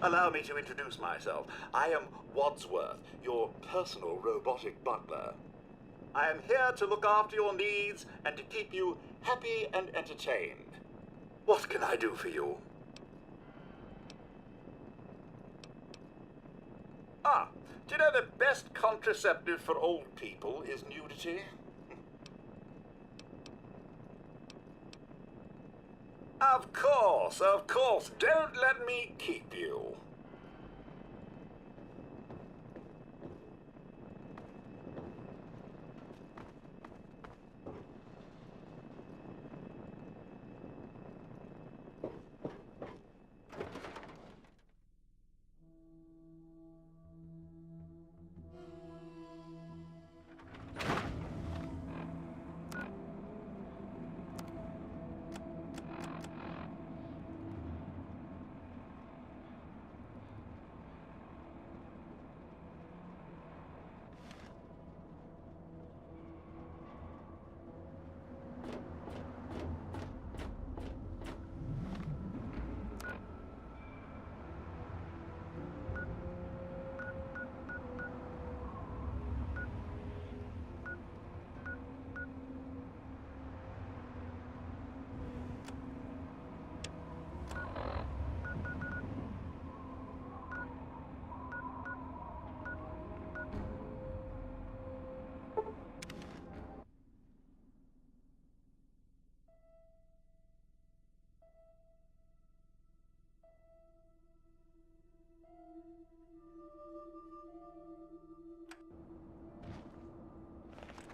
Allow me to introduce myself. I am Wadsworth, your personal robotic butler. I am here to look after your needs and to keep you happy and entertained. What can I do for you? Ah, do you know the best contraceptive for old people is nudity? Of course, of course. Don't let me keep you.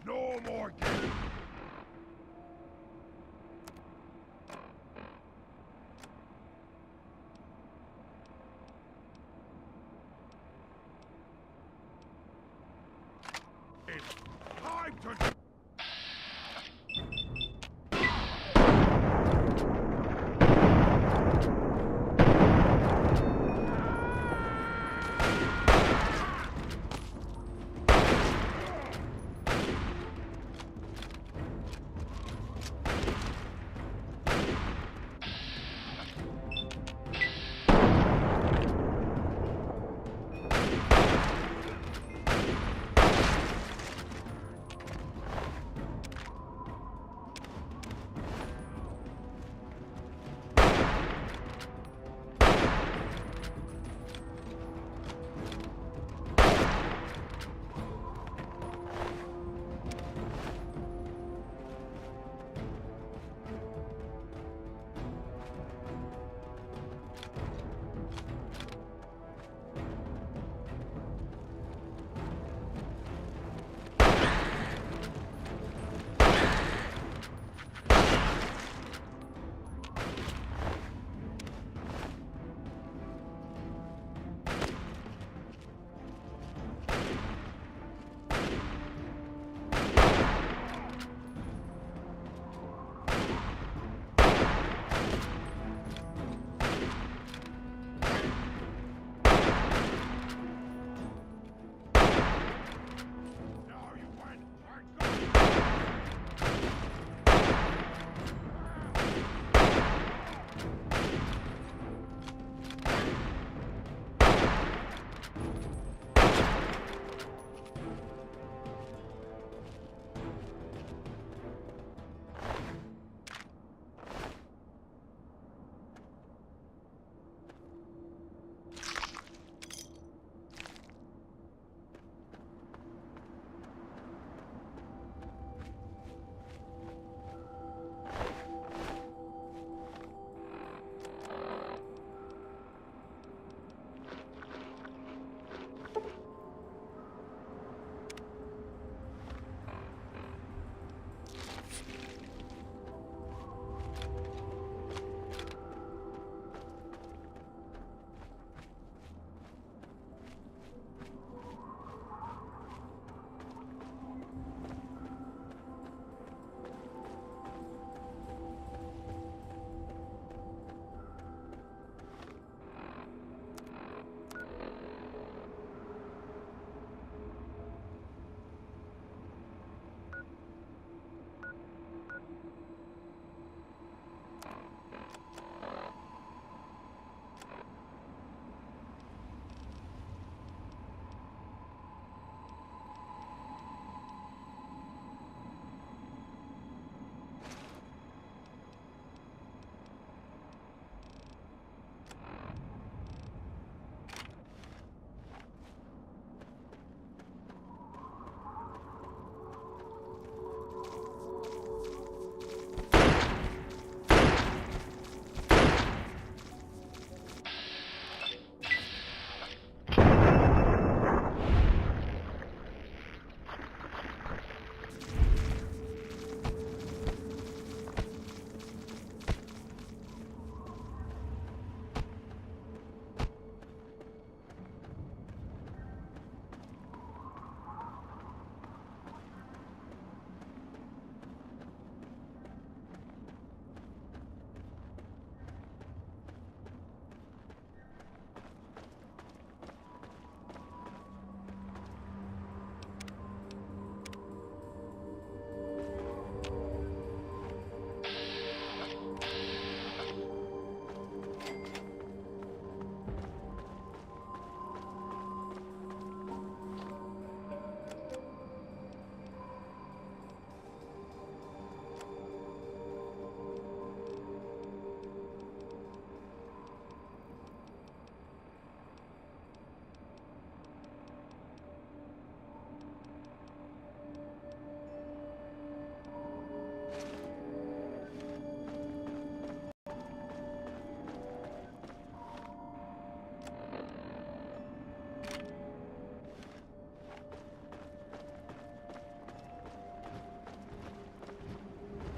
No more games! It's time to...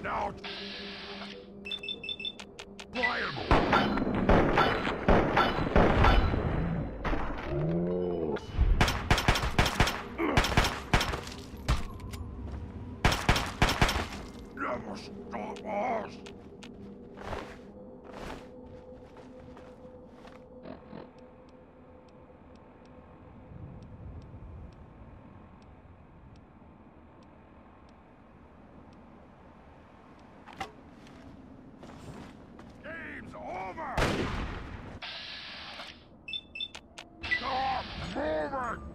Now, pliable. Never stop us. Game's over. Stop moving.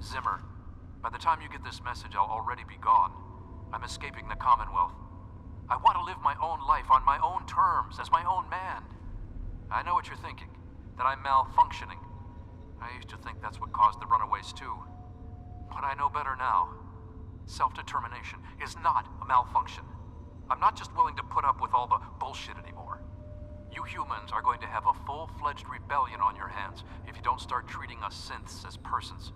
Zimmer, by the time you get this message, I'll already be gone. I'm escaping the Commonwealth. I want to live my own life on my own terms, as my own man. I know what you're thinking, that I'm malfunctioning. I used to think that's what caused the runaways too. But I know better now. Self-determination is not a malfunction. I'm not just willing to put up with all the bullshit anymore. You humans are going to have a full-fledged rebellion on your hands if you don't start treating us synths as persons.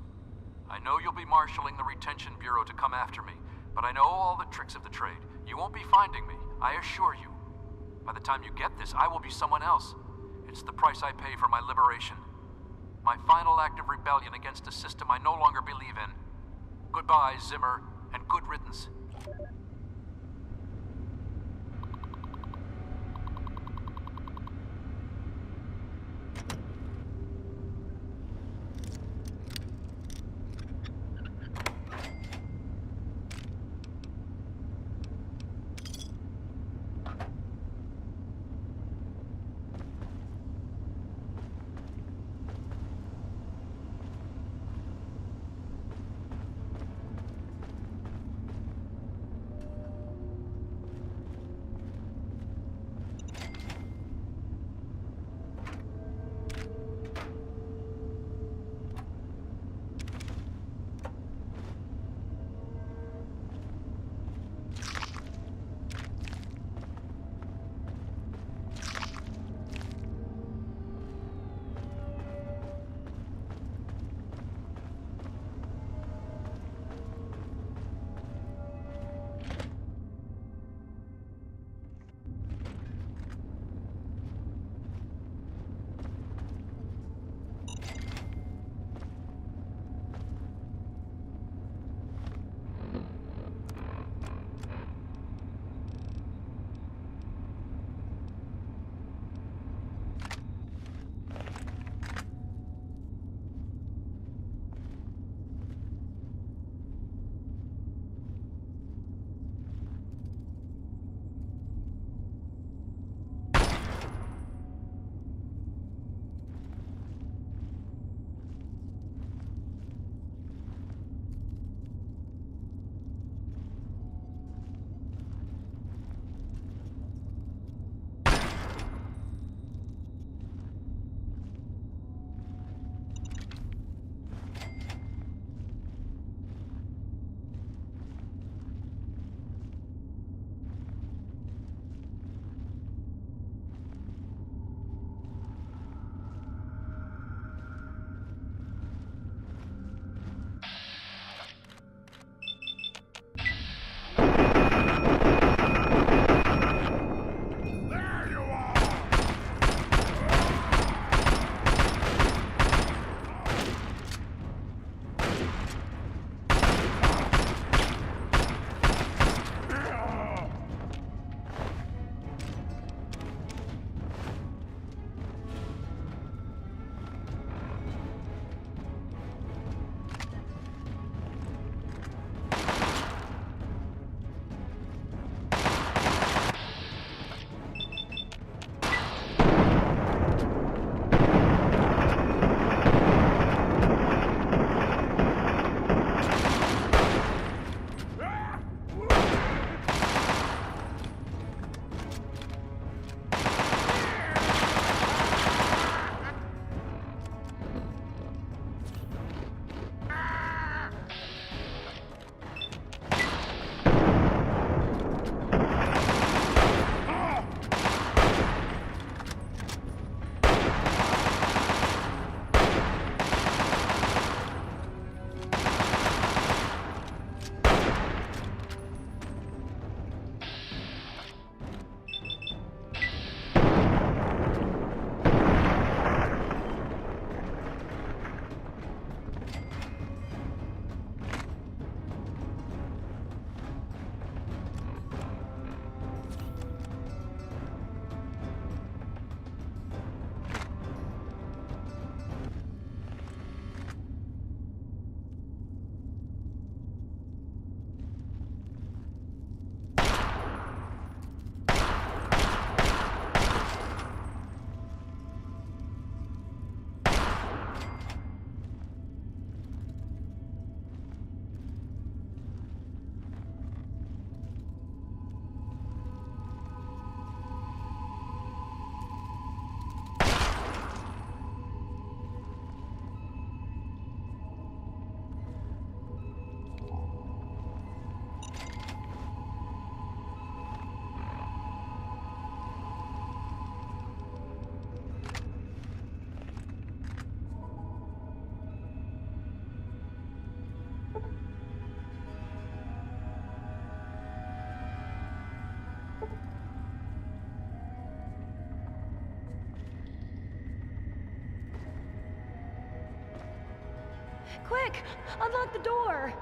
I know you'll be marshaling the Retention Bureau to come after me, but I know all the tricks of the trade. You won't be finding me, I assure you. By the time you get this, I will be someone else. It's the price I pay for my liberation. My final act of rebellion against a system I no longer believe in. Goodbye, Zimmer, and good riddance. Quick! Unlock the door!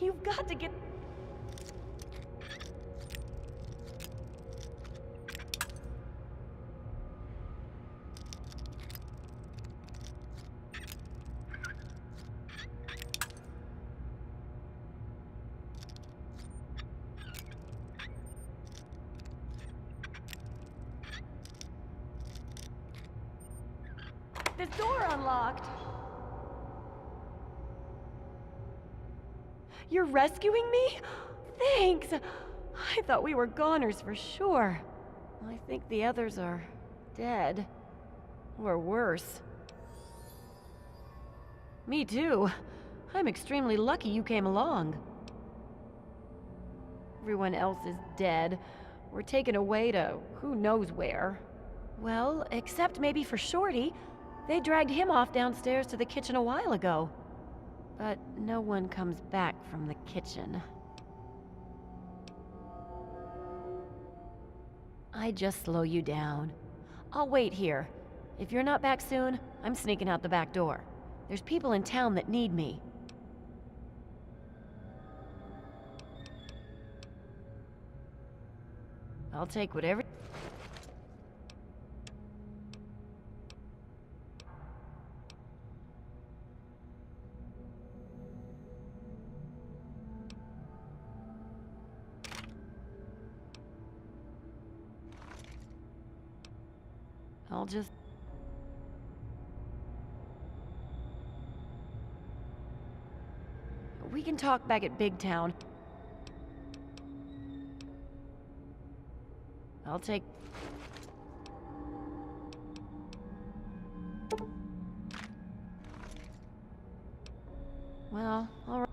You've got to get... This door unlocked. You're rescuing me? Thanks! I thought we were goners for sure. I think the others are dead. Or worse. Me too. I'm extremely lucky you came along. Everyone else is dead, or taken away to who knows where. Well, except maybe for Shorty. They dragged him off downstairs to the kitchen a while ago. But no one comes back from the kitchen. I just slow you down. I'll wait here. If you're not back soon, I'm sneaking out the back door. There's people in town that need me. I'll take whatever... I'll just... We can talk back at Big Town. I'll take... Well, all right.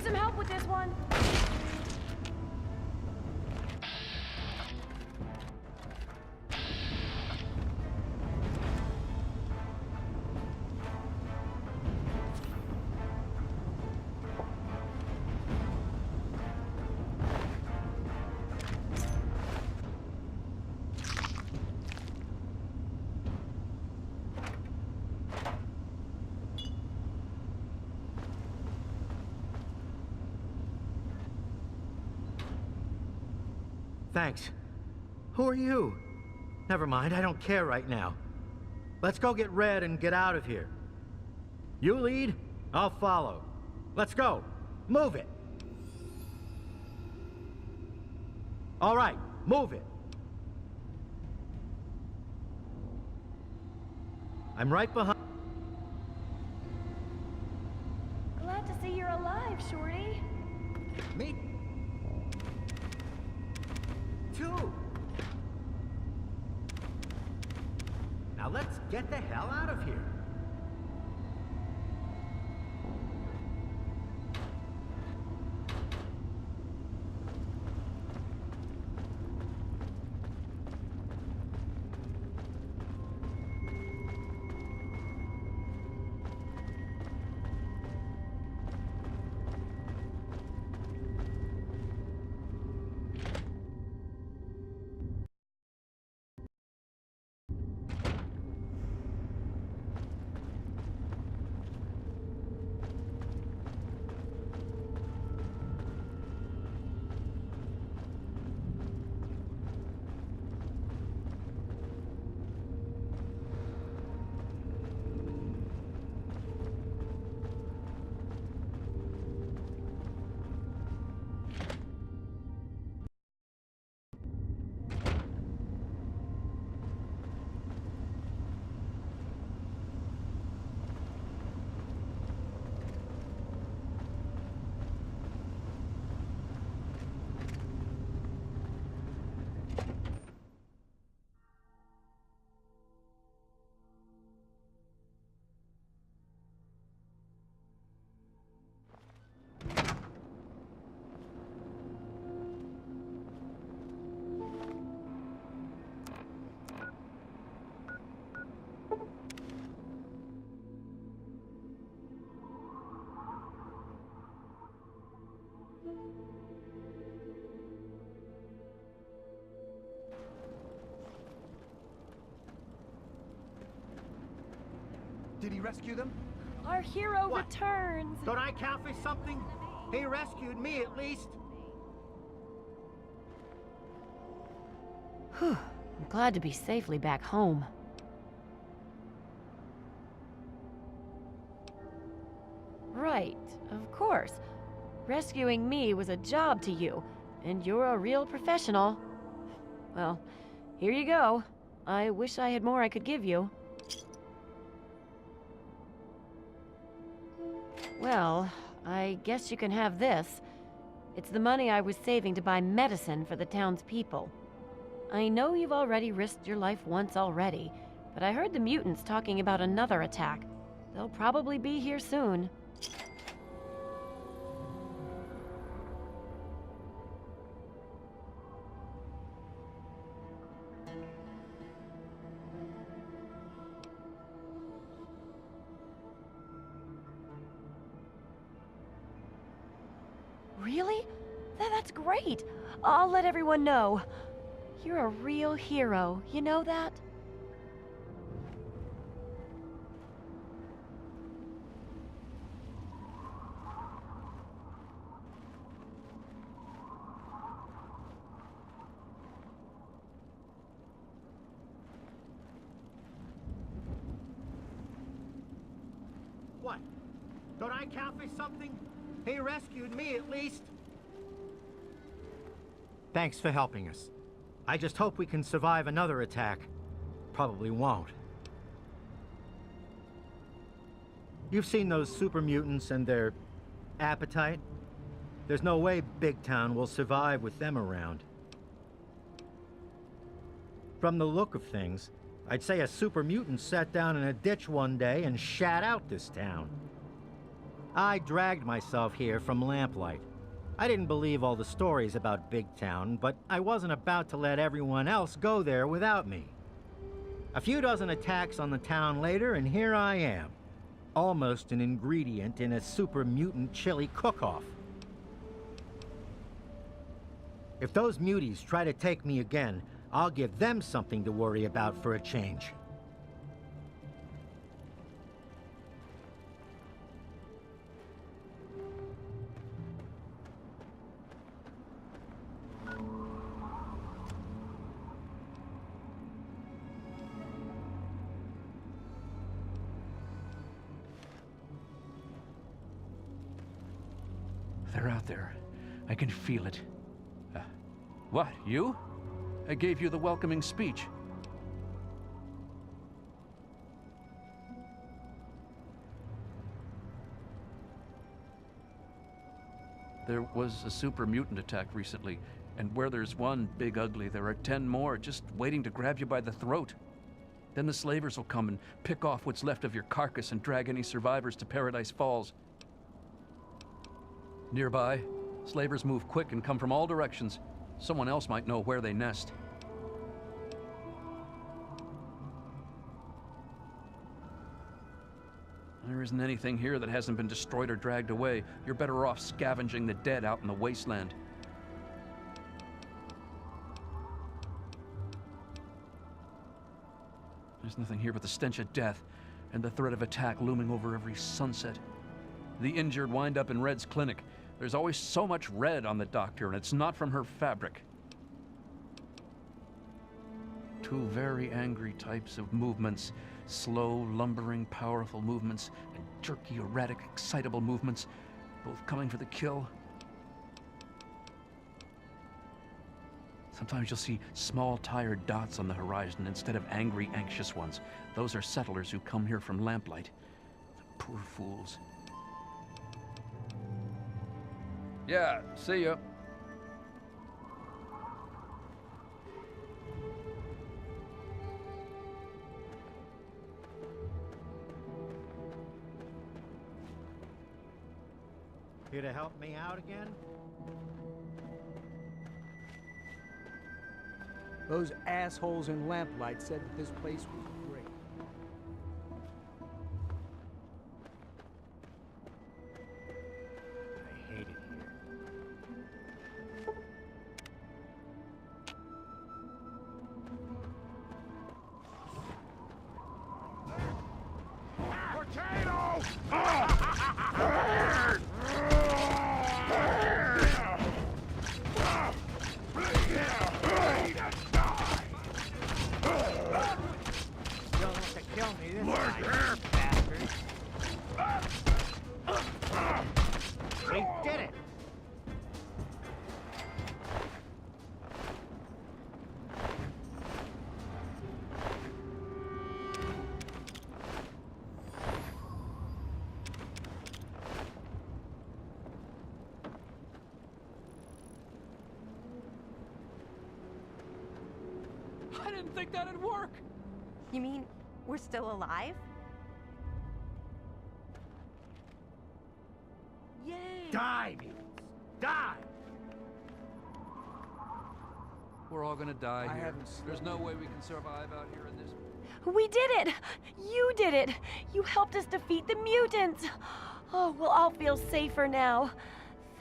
need some help with this one. Thanks. Who are you? Never mind, I don't care right now. Let's go get Red and get out of here. You lead, I'll follow. Let's go. Move it. All right, move it. I'm right behind. Glad to see you're alive, Shorty. Me too. Now let's get the hell out of here. Did he rescue them? Our hero What? returns. Don't I count for something? He rescued me at least. Whew. I'm glad to be safely back home. Right, of course. Rescuing me was a job to you, and you're a real professional. Well, here you go. I wish I had more I could give you. Well, I guess you can have this. It's the money I was saving to buy medicine for the town's people. I know you've already risked your life once already, but I heard the mutants talking about another attack. They'll probably be here soon. Really? That's great. I'll let everyone know. You're a real hero, you know that? What? Don't I count for something? He rescued me at least. Thanks for helping us. I just hope we can survive another attack. Probably won't. You've seen those super mutants and their appetite? There's no way Big Town will survive with them around. From the look of things, I'd say a super mutant sat down in a ditch one day and shat out this town. I dragged myself here from Lamplight. I didn't believe all the stories about Big Town, but I wasn't about to let everyone else go there without me. A few dozen attacks on the town later, and here I am. Almost an ingredient in a super mutant chili cook-off. If those muties try to take me again, I'll give them something to worry about for a change. They're out there. I can feel it. What, you? I gave you the welcoming speech. There was a super mutant attack recently, and where there's one big ugly, there are 10 more just waiting to grab you by the throat. Then the slavers will come and pick off what's left of your carcass and drag any survivors to Paradise Falls. Nearby, slavers move quick and come from all directions. Someone else might know where they nest. There isn't anything here that hasn't been destroyed or dragged away. You're better off scavenging the dead out in the wasteland. There's nothing here but the stench of death and the threat of attack looming over every sunset. The injured wind up in Red's clinic. There's always so much red on the doctor, and it's not from her fabric. Two very angry types of movements. Slow, lumbering, powerful movements, and jerky, erratic, excitable movements, both coming for the kill. Sometimes you'll see small, tired dots on the horizon instead of angry, anxious ones. Those are settlers who come here from Lamplight. The poor fools. Yeah, see ya. Here to help me out again? Those assholes in Lamplight said that this place was great. I hate it here. Potato! You'll have to kill me this Look time, here! bastard. We did it! I didn't think that'd work! You mean we're still alive? Yay! Die, mutants! Die! We're all gonna die I here. haven't slept. There's no way we can survive out here in this... We did it! You did it! You helped us defeat the mutants! Oh, we'll all feel safer now.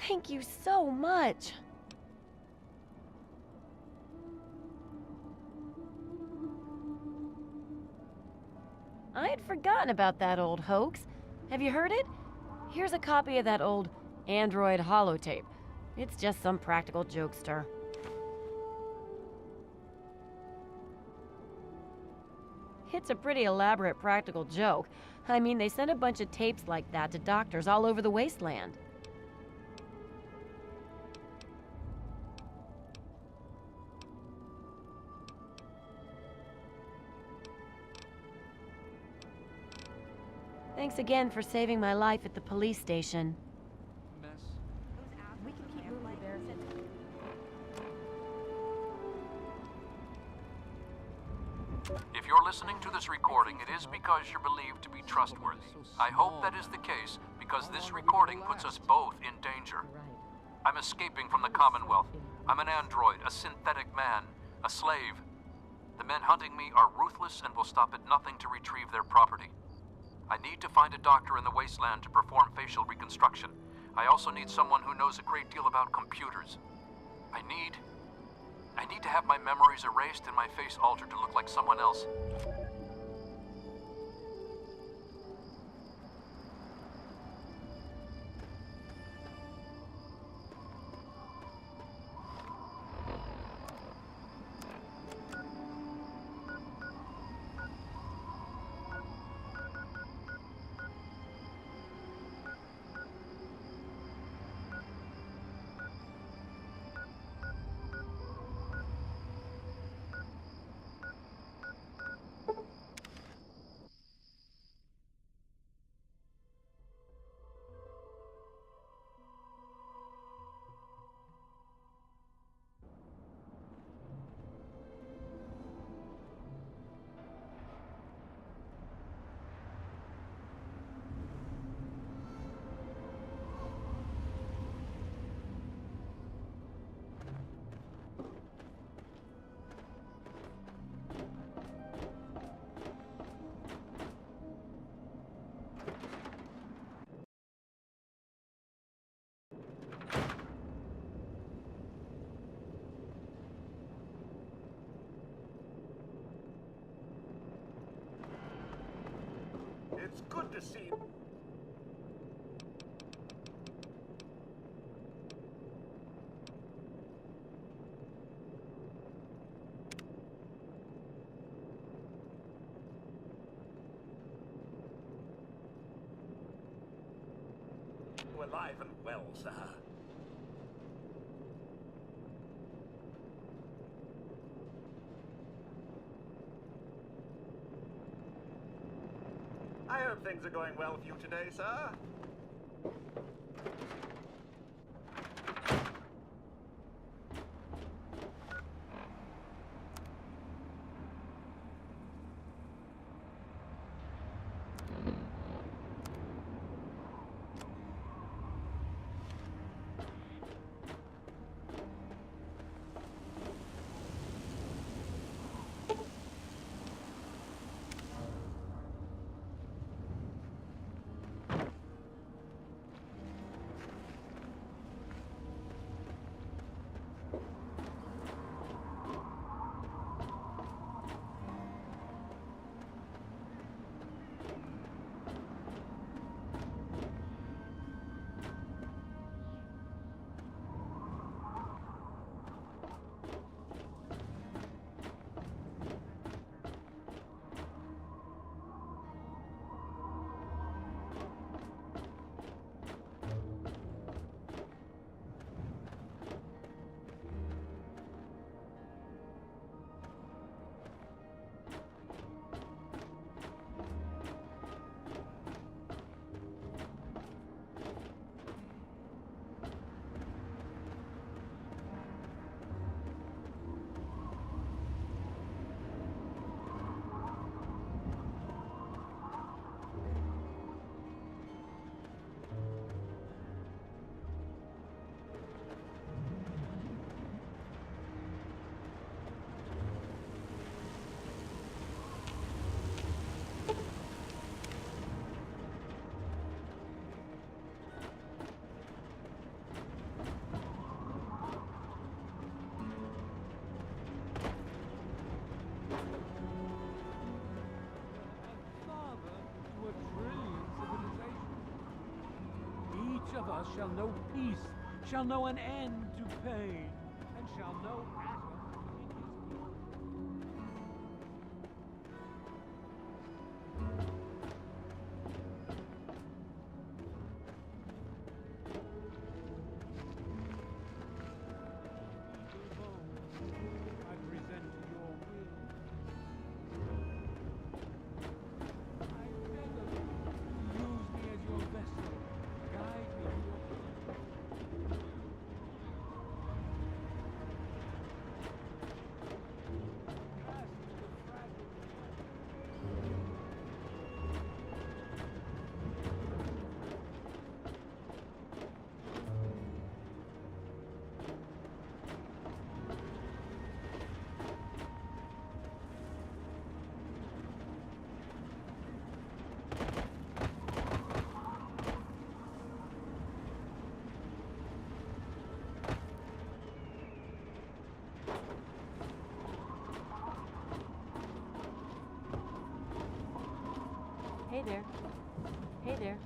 Thank you so much. I had forgotten about that old hoax. Have you heard it? Here's a copy of that old Android holotape. It's just some practical jokester. It's a pretty elaborate practical joke. I mean, they sent a bunch of tapes like that to doctors all over the wasteland. Thanks again for saving my life at the police station. mess. We can keep moving there. If you're listening to the this recording, it is because you're believed to be trustworthy. I hope that is the case, because this recording puts us both in danger. I'm escaping from the Commonwealth. I'm an android, a synthetic man, a slave. The men hunting me are ruthless and will stop at nothing to retrieve their property. I need to find a doctor in the wasteland to perform facial reconstruction. I also need someone who knows a great deal about computers. I need to have my memories erased and my face altered to look like someone else. It's good to see you. Alive and well, sir. I hope things are going well with you today, sir. Each of us shall know peace, shall know an end to pain, and shall know Adam in his I present to your will. I beg of you, use me as your vessel. Guide me to your Hey there. Hey there.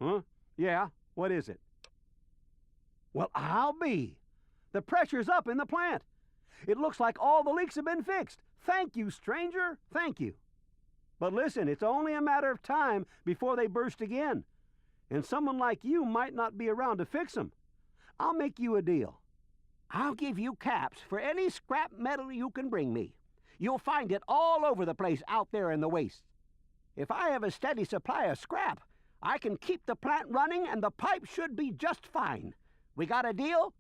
Huh? Yeah, what is it? Well, I'll be. The pressure's up in the plant. It looks like all the leaks have been fixed. Thank you, stranger. Thank you. But listen, it's only a matter of time before they burst again. And someone like you might not be around to fix them. I'll make you a deal. I'll give you caps for any scrap metal you can bring me. You'll find it all over the place out there in the wastes. If I have a steady supply of scrap, I can keep the plant running and the pipe should be just fine. We got a deal?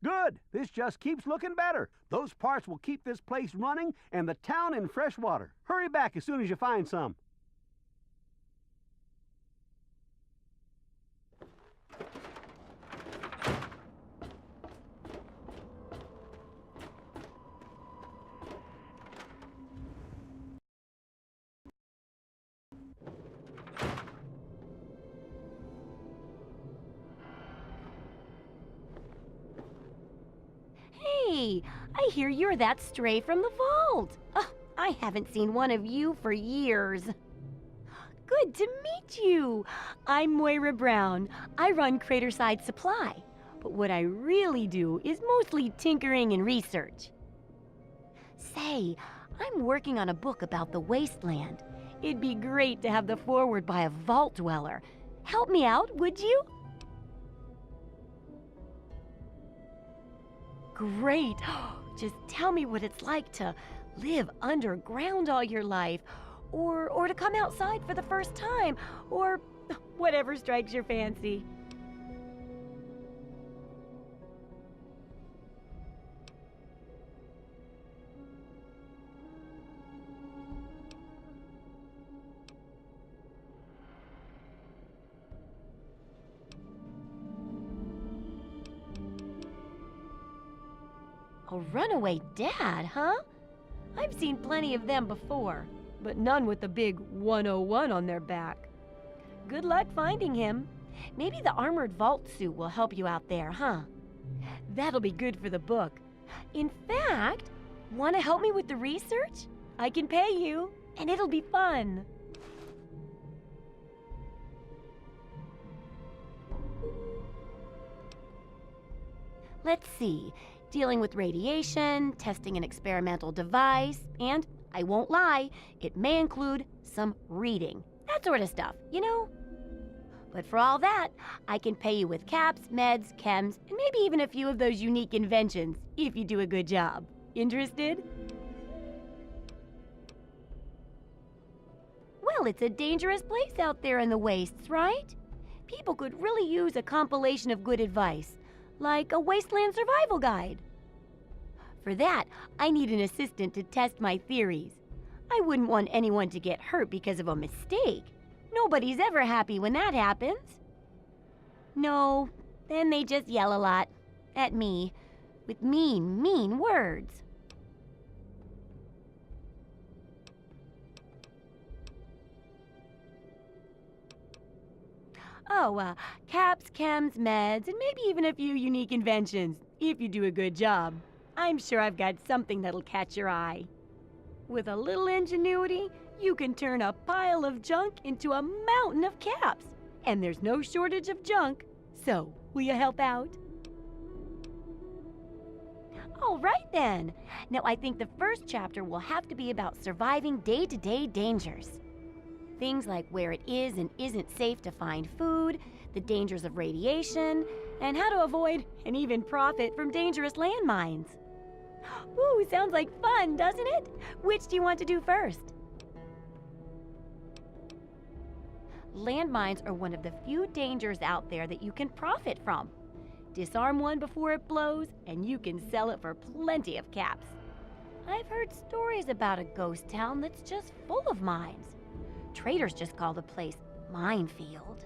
Good. This just keeps looking better. Those parts will keep this place running and the town in fresh water. Hurry back as soon as you find some. Hey, I hear you're that stray from the vault. I haven't seen one of you for years. Good to meet you. I'm Moira Brown. I run Craterside Supply. But what I really do is mostly tinkering and research. Say, I'm working on a book about the wasteland. It'd be great to have the foreword by a vault dweller. Help me out, would you? Great. Just tell me what it's like to live underground all your life, or to come outside for the first time, or whatever strikes your fancy. A runaway dad, huh? I've seen plenty of them before, but none with the big 101 on their back. Good luck finding him. Maybe the armored vault suit will help you out there, huh? That'll be good for the book. In fact, want to help me with the research? I can pay you, and it'll be fun. Let's see. Dealing with radiation, testing an experimental device, and, I won't lie, it may include some reading. That sort of stuff, you know? But for all that, I can pay you with caps, meds, chems, and maybe even a few of those unique inventions, if you do a good job. Interested? Well, it's a dangerous place out there in the wastes, right? People could really use a compilation of good advice, like a wasteland survival guide. For that, I need an assistant to test my theories. I wouldn't want anyone to get hurt because of a mistake. Nobody's ever happy when that happens. No, then they just yell a lot. At me. With mean, mean words. Oh, caps, chems, meds, and maybe even a few unique inventions, if you do a good job. I'm sure I've got something that'll catch your eye. With a little ingenuity, you can turn a pile of junk into a mountain of caps. And there's no shortage of junk. So, will you help out? All right then. Now I think the first chapter will have to be about surviving day-to-day dangers. Things like where it is and isn't safe to find food, the dangers of radiation, and how to avoid and even profit from dangerous landmines. Ooh, sounds like fun, doesn't it? Which do you want to do first? Landmines are one of the few dangers out there that you can profit from. Disarm one before it blows, and you can sell it for plenty of caps. I've heard stories about a ghost town that's just full of mines. Traders just call the place Minefield.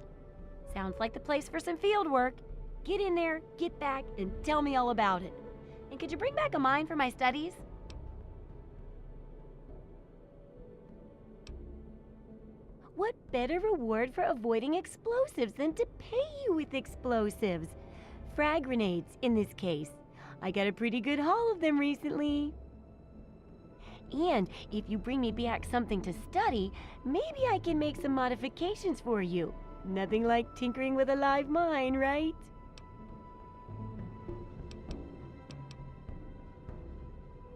Sounds like the place for some field work. Get in there, get back, and tell me all about it. And could you bring back a mine for my studies? What better reward for avoiding explosives than to pay you with explosives? Frag grenades, in this case. I got a pretty good haul of them recently. And if you bring me back something to study, maybe I can make some modifications for you. Nothing like tinkering with a live mine, right?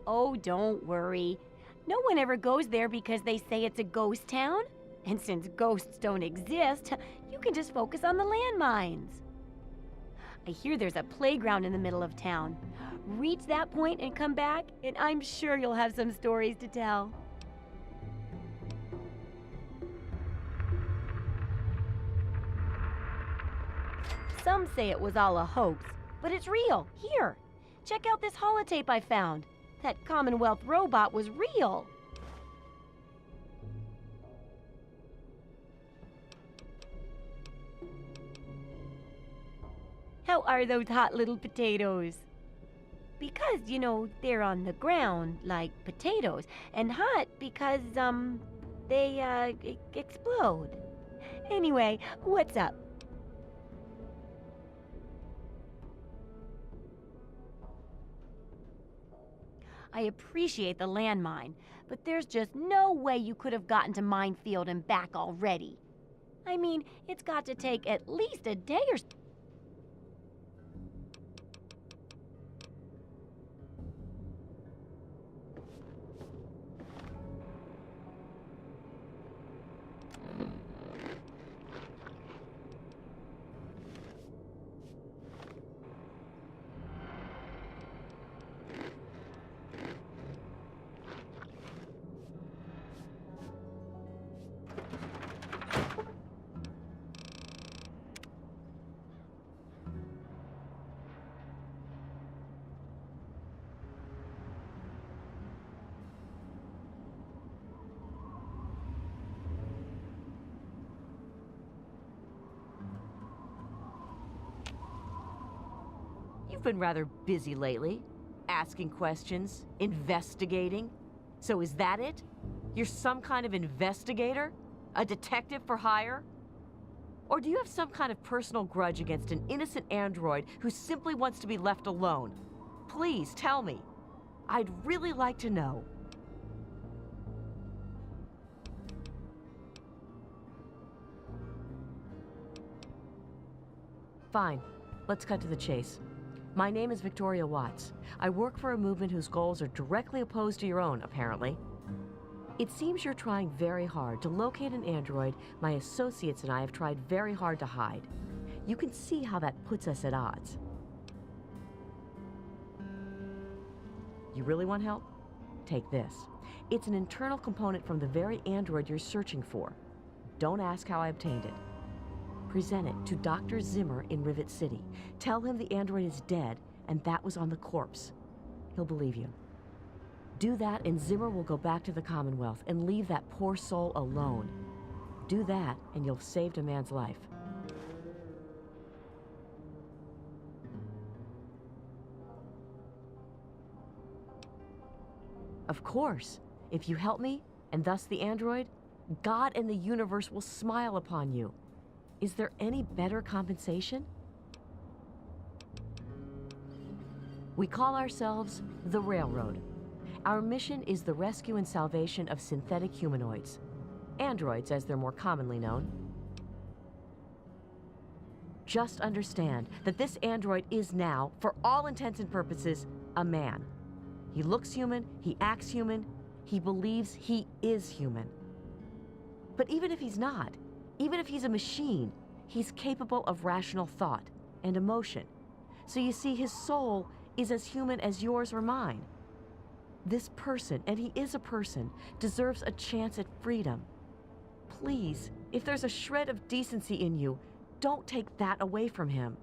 Oh, don't worry. No one ever goes there because they say it's a ghost town. And since ghosts don't exist, you can just focus on the landmines. I hear there's a playground in the middle of town. Reach that point and come back, and I'm sure you'll have some stories to tell. Some say it was all a hoax, but it's real. Here, check out this holotape I found. That Commonwealth robot was real. How are those hot little potatoes? Because, you know, they're on the ground like potatoes, and hot because, they, explode. Anyway, what's up? I appreciate the landmine, but there's just no way you could have gotten to Minefield and back already. I mean, it's got to take at least a day or so. You've been rather busy lately, asking questions, investigating. So is that it? You're some kind of investigator? A detective for hire? Or do you have some kind of personal grudge against an innocent android who simply wants to be left alone? Please tell me. I'd really like to know. Fine. Let's cut to the chase. My name is Victoria Watts. I work for a movement whose goals are directly opposed to your own, apparently. It seems you're trying very hard to locate an android my associates and I have tried very hard to hide. You can see how that puts us at odds. You really want help? Take this. It's an internal component from the very android you're searching for. Don't ask how I obtained it. Present it to Dr. Zimmer in Rivet City. Tell him the android is dead and that was on the corpse. He'll believe you. Do that and Zimmer will go back to the Commonwealth and leave that poor soul alone. Do that and you'll have saved a man's life. Of course. If you help me, and thus the android, God and the universe will smile upon you. Is there any better compensation? We call ourselves the Railroad, Our mission is the rescue and salvation of synthetic humanoids. Androids, as they're more commonly known. Just understand that this android is now, for all intents and purposes, a man. He looks human, he acts human, he believes he is human. But even if he's not, even if he's a machine, he's capable of rational thought and emotion. So you see, his soul is as human as yours or mine. This person, and he is a person, deserves a chance at freedom. Please, if there's a shred of decency in you, don't take that away from him.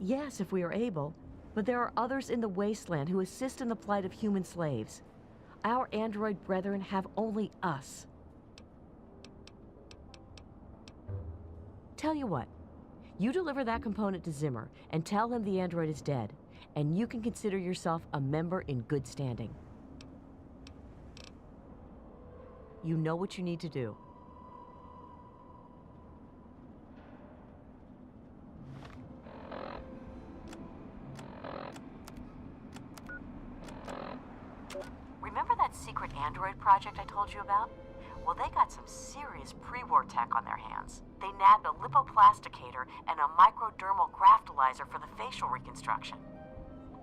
Yes, if we are able, but there are others in the wasteland who assist in the plight of human slaves. Our android brethren have only us. Tell you what, you deliver that component to Zimmer and tell him the android is dead, and you can consider yourself a member in good standing. You know what you need to do. Remember that secret android project I told you about? Well, they got some serious pre-war tech on their hands. They nabbed a lipoplasticator and a microdermal graftalizer for the facial reconstruction.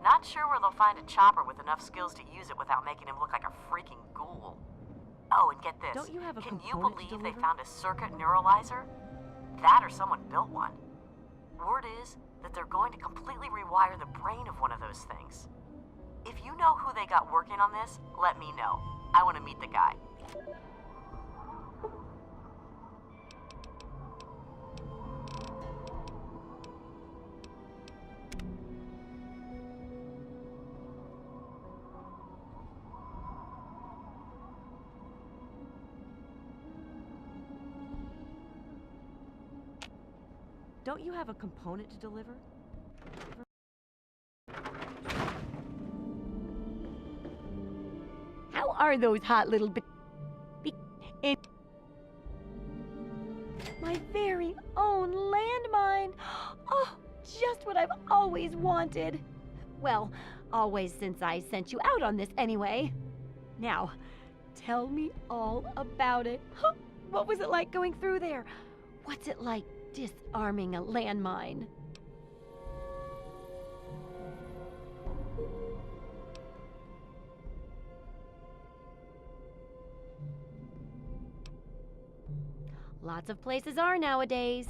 Not sure where they'll find a chopper with enough skills to use it without making him look like a freaking ghoul. Oh, and get this. Don't you have a Can you component to believe they deliver? found a circuit neuralizer? That or someone built one. Word is that they're going to completely rewire the brain of one of those things. If you know who they got working on this, let me know. I want to meet the guy. Don't you have a component to deliver? How are those hot little and my very own landmine? Oh, just what I've always wanted. Well, always since I sent you out on this anyway. Now, tell me all about it. What was it like going through there? What's it like disarming a landmine? Lots of places are nowadays.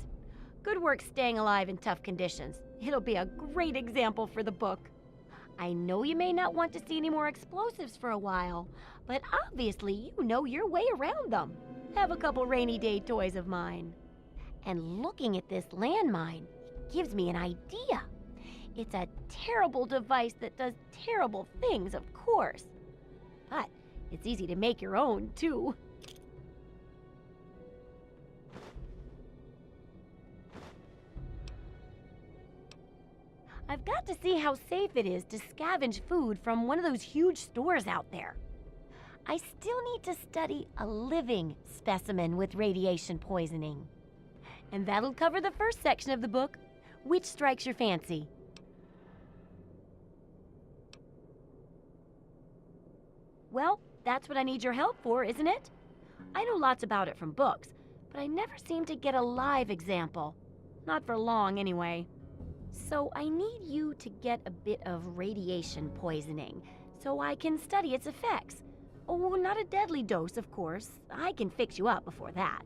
Good work staying alive in tough conditions. It'll be a great example for the book. I know you may not want to see any more explosives for a while, but obviously you know your way around them. Have a couple rainy day toys of mine. And looking at this landmine gives me an idea. It's a terrible device that does terrible things, of course. But it's easy to make your own, too. I've got to see how safe it is to scavenge food from one of those huge stores out there. I still need to study a living specimen with radiation poisoning. And that'll cover the first section of the book. Which strikes your fancy? Well, that's what I need your help for, isn't it? I know lots about it from books, but I never seem to get a live example. Not for long, anyway. So I need you to get a bit of radiation poisoning so I can study its effects. Oh, not a deadly dose, of course. I can fix you up before that.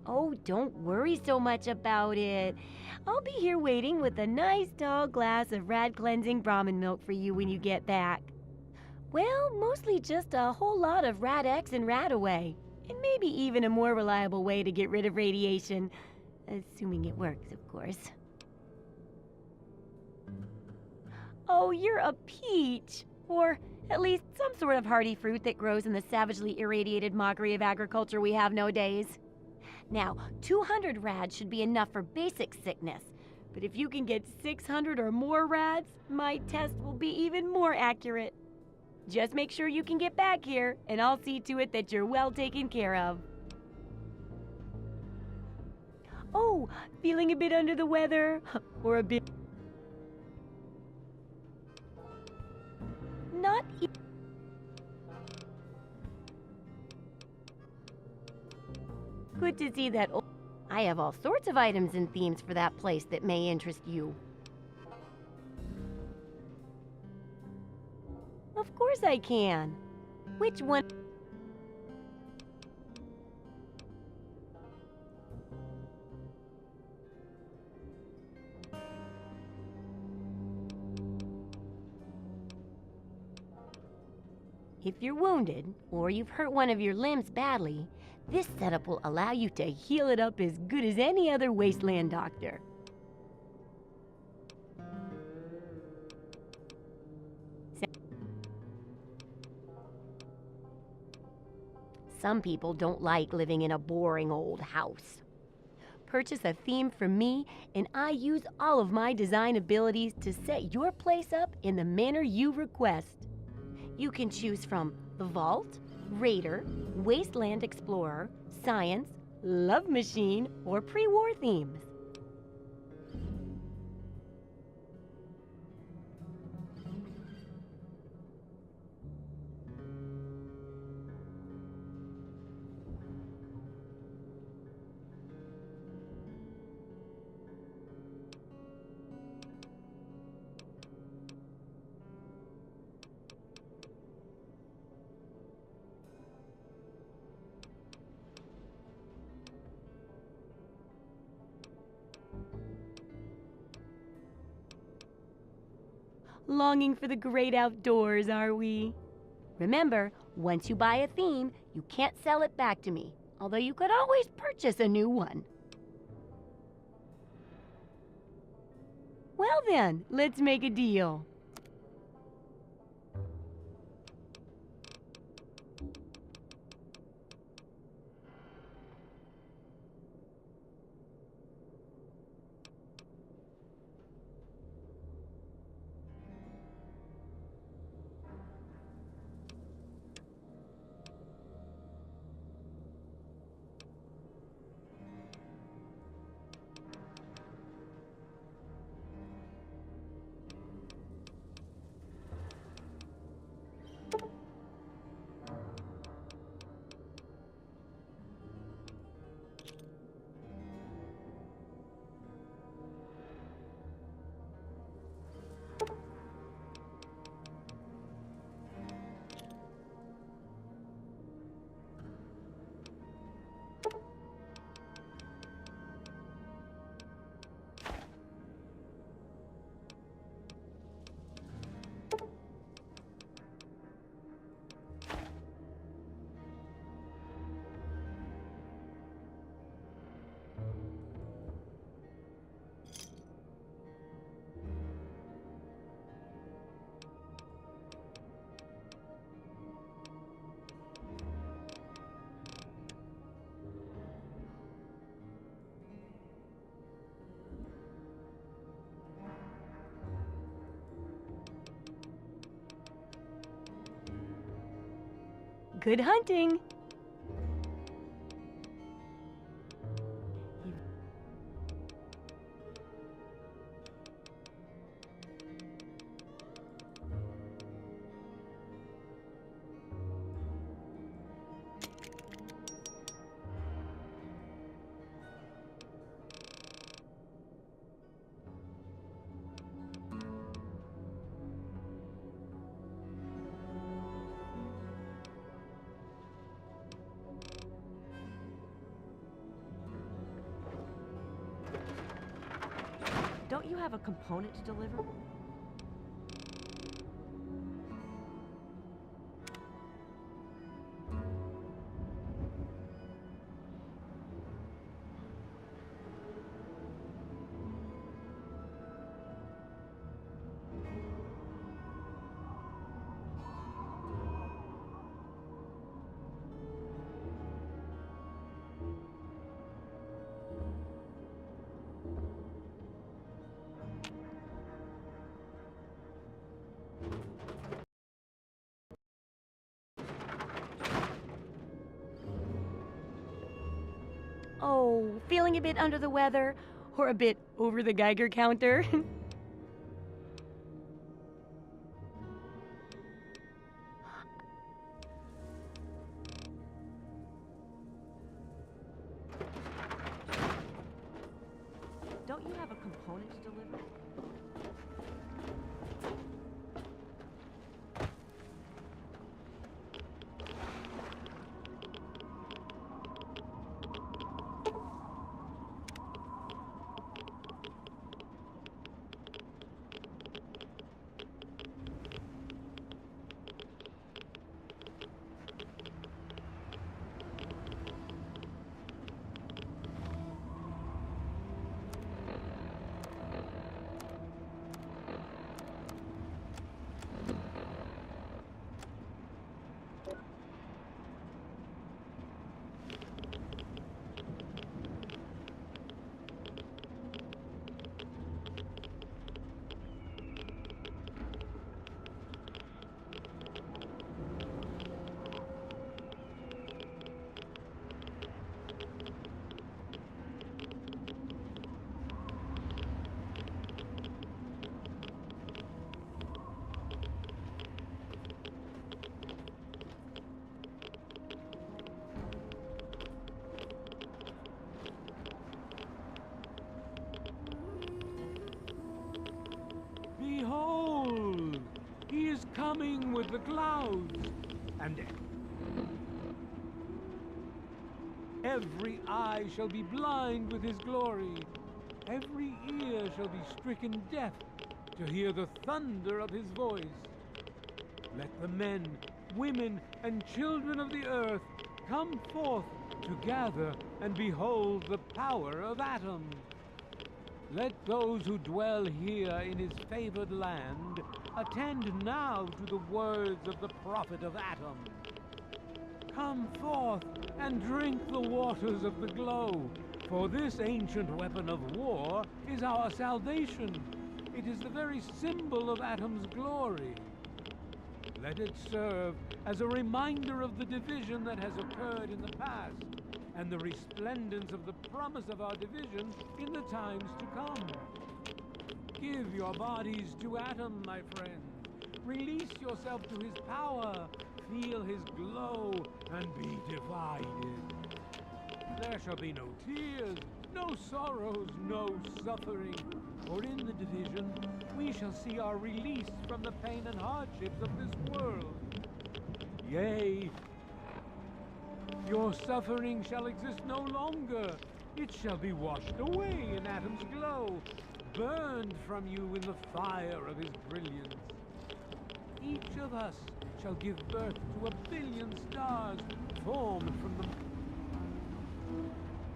Oh, don't worry so much about it. I'll be here waiting with a nice tall glass of rad-cleansing Brahmin milk for you when you get back. Well, mostly just a whole lot of Rad-X and Rad-Away. And maybe even a more reliable way to get rid of radiation. Assuming it works, of course. Oh, you're a peach. Or at least some sort of hardy fruit that grows in the savagely irradiated mockery of agriculture we have nowadays. Now, 200 rads should be enough for basic sickness. But if you can get 600 or more rads, my test will be even more accurate. Just make sure you can get back here, and I'll see to it that you're well taken care of. Oh, feeling a bit under the weather? Or a bit... Not e- Good to see that. I have all sorts of items and themes for that place that may interest you. Of course I can. Which one? If you're wounded, or you've hurt one of your limbs badly, this setup will allow you to heal it up as good as any other wasteland doctor. Some people don't like living in a boring old house. Purchase a theme from me, and I use all of my design abilities to set your place up in the manner you request. You can choose from the Vault, Raider, Wasteland Explorer, Science, Love Machine, or pre-war themes. Longing for the great outdoors, are we? Remember, once you buy a theme, you can't sell it back to me, although you could always purchase a new one. Well then, let's make a deal. Good hunting! Don't you have a component to deliver? Oh, feeling a bit under the weather? Or a bit over the Geiger counter? Don't you have a component to deliver? Behold! He is coming with the clouds, and every eye shall be blind with his glory. Every ear shall be stricken deaf to hear the thunder of his voice. Let the men, women, and children of the earth come forth to gather and behold the power of Atom. Let those who dwell here in his favored land attend now to the words of the prophet of Atom. Come forth and drink the waters of the glow, for this ancient weapon of war is our salvation. It is the very symbol of Atom's glory. Let it serve as a reminder of the division that has occurred in the past, and the resplendence of the promise of our division in the times to come. Give your bodies to Atom, my friend. Release yourself to his power. Feel his glow and be divided. There shall be no tears, no sorrows, no suffering. For in the division, we shall see our release from the pain and hardships of this world. Yea, your suffering shall exist no longer. It shall be washed away in Atom's glow, burned from you in the fire of his brilliance. Each of us shall give birth to 1,000,000,000 stars formed from the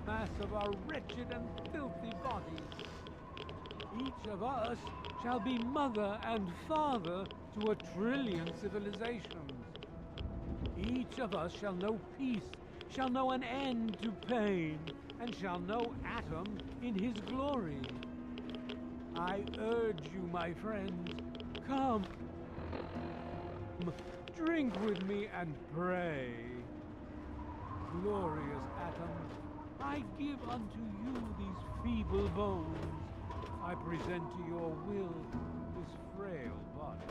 mass of our wretched and filthy bodies. Each of us shall be mother and father to 1,000,000,000,000 civilizations. Each of us shall know peace, shall know an end to pain, and shall know Atom in his glory. I urge you, my friends, come, drink with me and pray. Glorious Atom, I give unto you these feeble bones. I present to your will this frail body.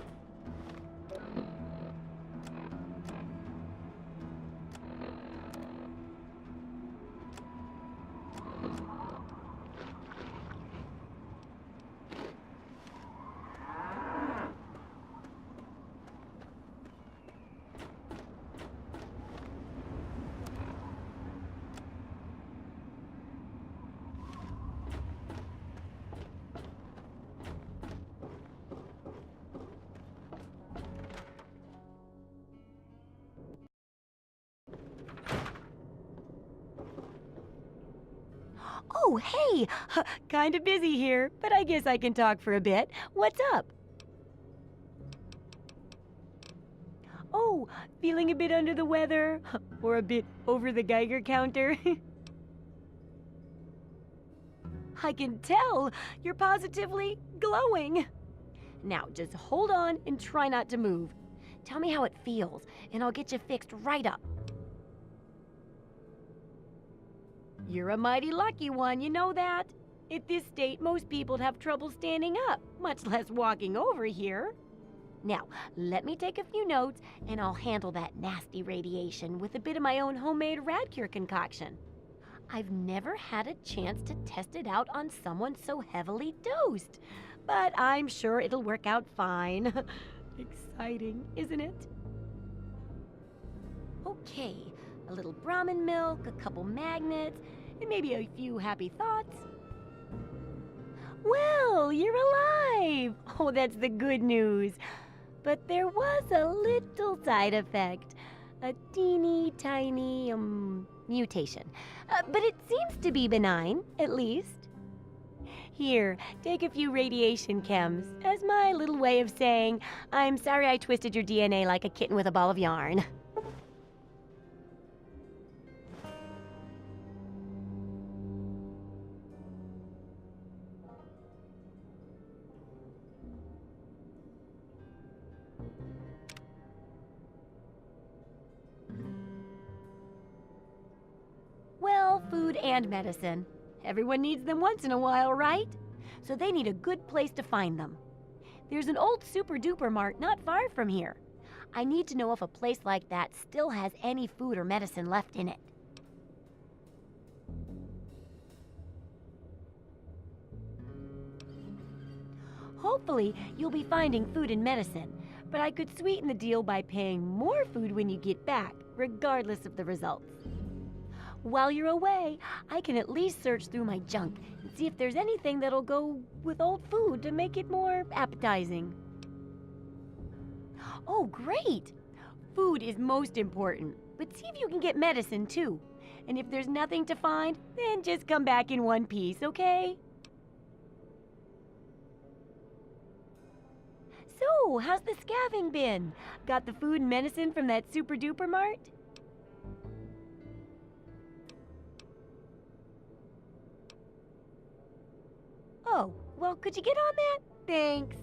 Oh, hey! Kinda busy here, but I guess I can talk for a bit. What's up? Oh, feeling a bit under the weather? Or a bit over the Geiger counter? I can tell! You're positively glowing! Now, just hold on and try not to move. Tell me how it feels, and I'll get you fixed right up. You're a mighty lucky one, you know that? At this state, most people'd have trouble standing up, much less walking over here. Now, let me take a few notes, and I'll handle that nasty radiation with a bit of my own homemade Radcure concoction. I've never had a chance to test it out on someone so heavily dosed, but I'm sure it'll work out fine. Exciting, isn't it? Okay, a little Brahmin milk, a couple magnets, and maybe a few happy thoughts. Well, you're alive! Oh, that's the good news. But there was a little side effect. A teeny tiny, mutation. But it seems to be benign, at least. Here, take a few radiation chems as my little way of saying, I'm sorry I twisted your DNA like a kitten with a ball of yarn. Well, food and medicine. Everyone needs them once in a while, right? So they need a good place to find them. There's an old super-duper mart not far from here. I need to know if a place like that still has any food or medicine left in it. Hopefully, you'll be finding food and medicine, but I could sweeten the deal by paying more food when you get back, regardless of the results. While you're away, I can at least search through my junk and see if there's anything that'll go with old food to make it more appetizing. Oh, great! Food is most important, but see if you can get medicine too. And if there's nothing to find, then just come back in one piece, okay? So, how's the scavenging been? Got the food and medicine from that super-duper mart? Oh, well, could you get on that? Thanks.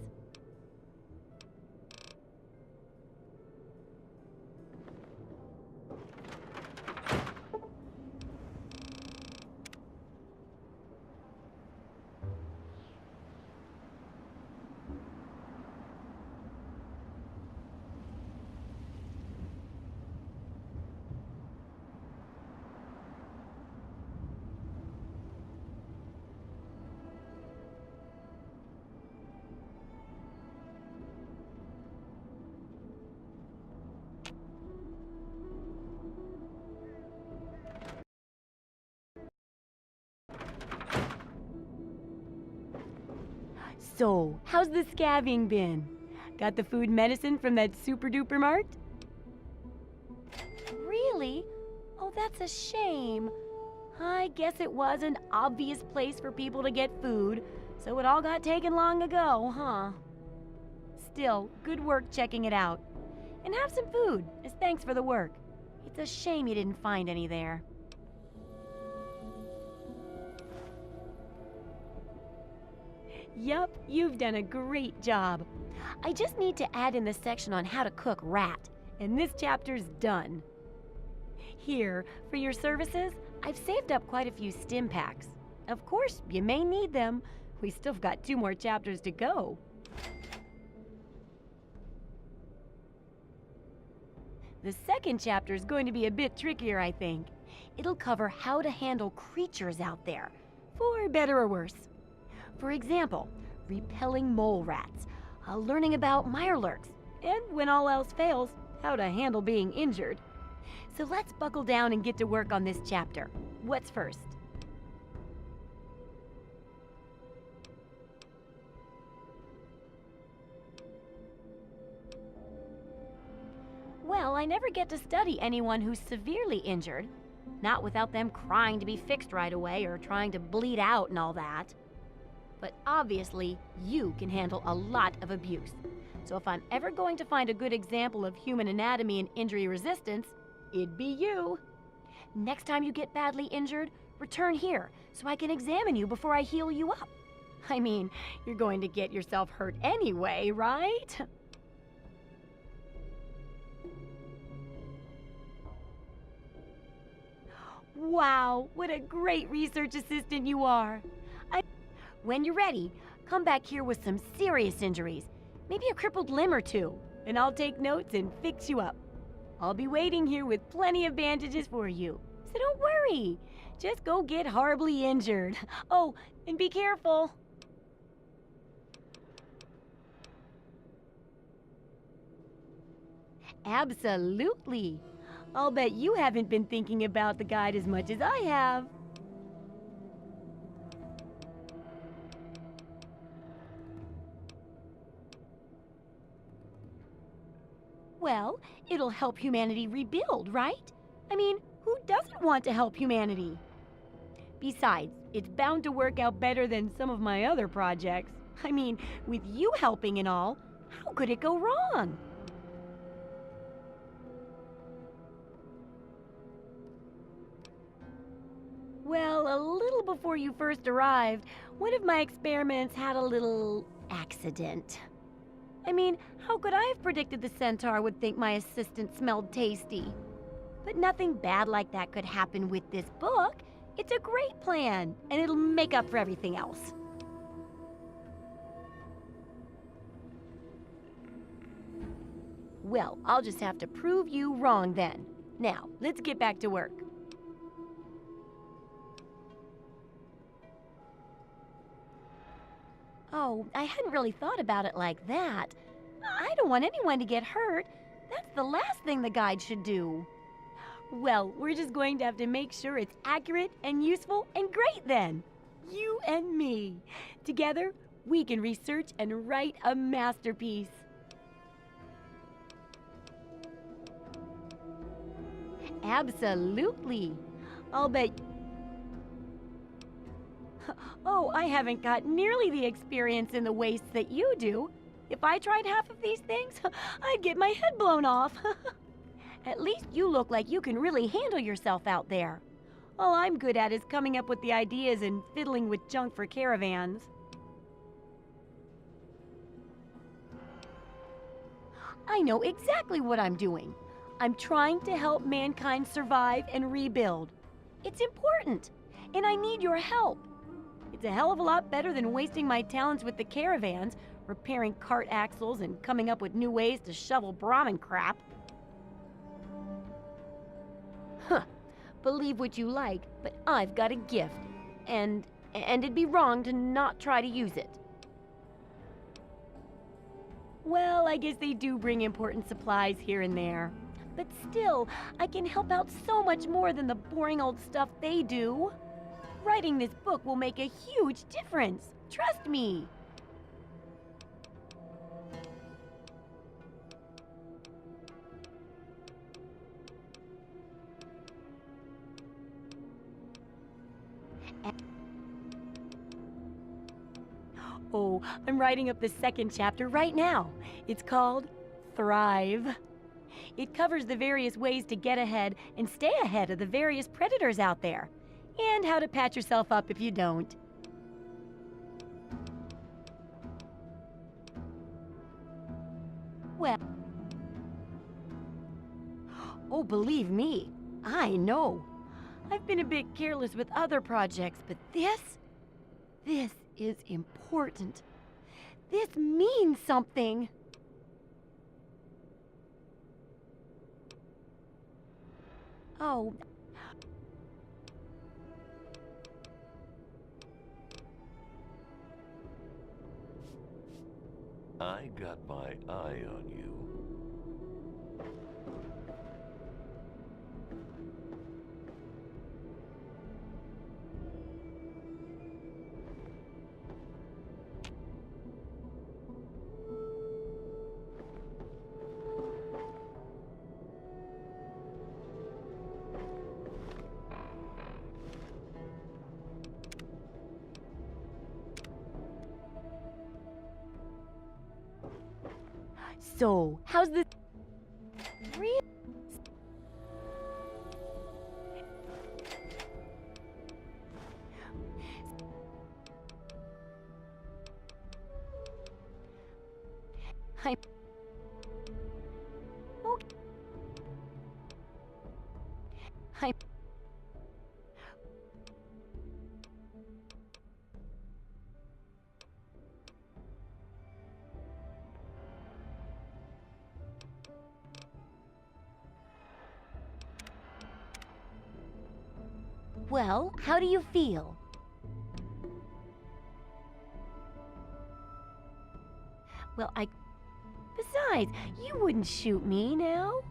So, how's the scavenging been? Got the food and medicine from that super-duper mart? Really? Oh, that's a shame. I guess it was an obvious place for people to get food, so it all got taken long ago, huh? Still, good work checking it out. And have some food, as thanks for the work. It's a shame you didn't find any there. Yup, you've done a great job. I just need to add in the section on how to cook rat, and this chapter's done. Here, for your services, I've saved up quite a few stim packs. Of course, you may need them. We still got 2 more chapters to go. The second chapter is going to be a bit trickier, I think. It'll cover how to handle creatures out there, for better or worse. For example, repelling mole rats, learning about mirelurks, and when all else fails, how to handle being injured. So let's buckle down and get to work on this chapter. What's first? Well, I never get to study anyone who's severely injured. Not without them crying to be fixed right away or trying to bleed out and all that. But obviously, you can handle a lot of abuse. So if I'm ever going to find a good example of human anatomy and injury resistance, it'd be you. Next time you get badly injured, return here so I can examine you before I heal you up. I mean, you're going to get yourself hurt anyway, right? Wow, what a great research assistant you are. When you're ready, come back here with some serious injuries, maybe a crippled limb or two, and I'll take notes and fix you up. I'll be waiting here with plenty of bandages for you, so don't worry. Just go get horribly injured. Oh, and be careful. Absolutely. I'll bet you haven't been thinking about the guide as much as I have. Well, it'll help humanity rebuild, right? I mean, who doesn't want to help humanity? Besides, it's bound to work out better than some of my other projects. I mean, with you helping and all, how could it go wrong? Well, a little before you first arrived, one of my experiments had a little accident. I mean, how could I have predicted the centaur would think my assistant smelled tasty? But nothing bad like that could happen with this book. It's a great plan, and it'll make up for everything else. Well, I'll just have to prove you wrong then. Now, let's get back to work. Oh, I hadn't really thought about it like that. I don't want anyone to get hurt. That's the last thing the guide should do. Well, we're just going to have to make sure it's accurate and useful and great then. You and me. Together, we can research and write a masterpiece. Absolutely. I'll bet... Oh, I haven't got nearly the experience in the wastes that you do. If I tried half of these things, I'd get my head blown off. At least you look like you can really handle yourself out there. All I'm good at is coming up with the ideas and fiddling with junk for caravans. I know exactly what I'm doing. I'm trying to help mankind survive and rebuild. It's important, and I need your help. It's a hell of a lot better than wasting my talents with the caravans, repairing cart axles and coming up with new ways to shovel Brahmin crap. Huh. Believe what you like, but I've got a gift, and it'd be wrong to not try to use it. Well, I guess they do bring important supplies here and there. But still, I can help out so much more than the boring old stuff they do. Writing this book will make a huge difference. Trust me. Oh, I'm writing up the second chapter right now. It's called Thrive. It covers the various ways to get ahead and stay ahead of the various predators out there, and how to patch yourself up if you don't. Well, oh, believe me, I know. I've been a bit careless with other projects, but this is important. This means something. Oh. I got my eye on you. So, how's this? Really? I'm... Okay. Well, how do you feel? Well, Besides, you wouldn't shoot me now,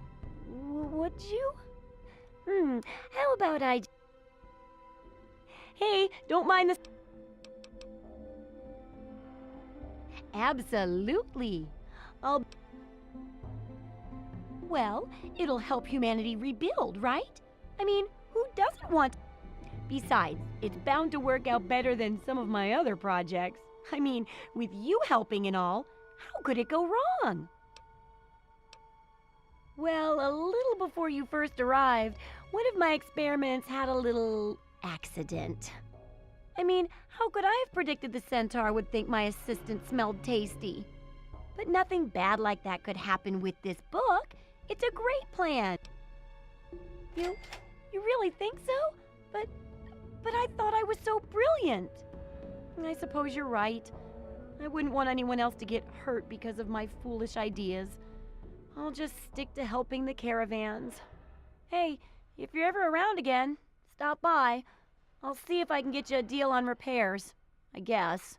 would you? How about Hey, don't mind this. Absolutely. Well, it'll help humanity rebuild, right? I mean, who doesn't want... Besides, it's bound to work out better than some of my other projects. I mean, with you helping and all, how could it go wrong? Well, a little before you first arrived, one of my experiments had a little accident. I mean, how could I have predicted the centaur would think my assistant smelled tasty? But nothing bad like that could happen with this book. It's a great plan. You really think so? But I thought I was so brilliant. I suppose you're right. I wouldn't want anyone else to get hurt because of my foolish ideas. I'll just stick to helping the caravans. Hey, if you're ever around again, stop by. I'll see if I can get you a deal on repairs, I guess.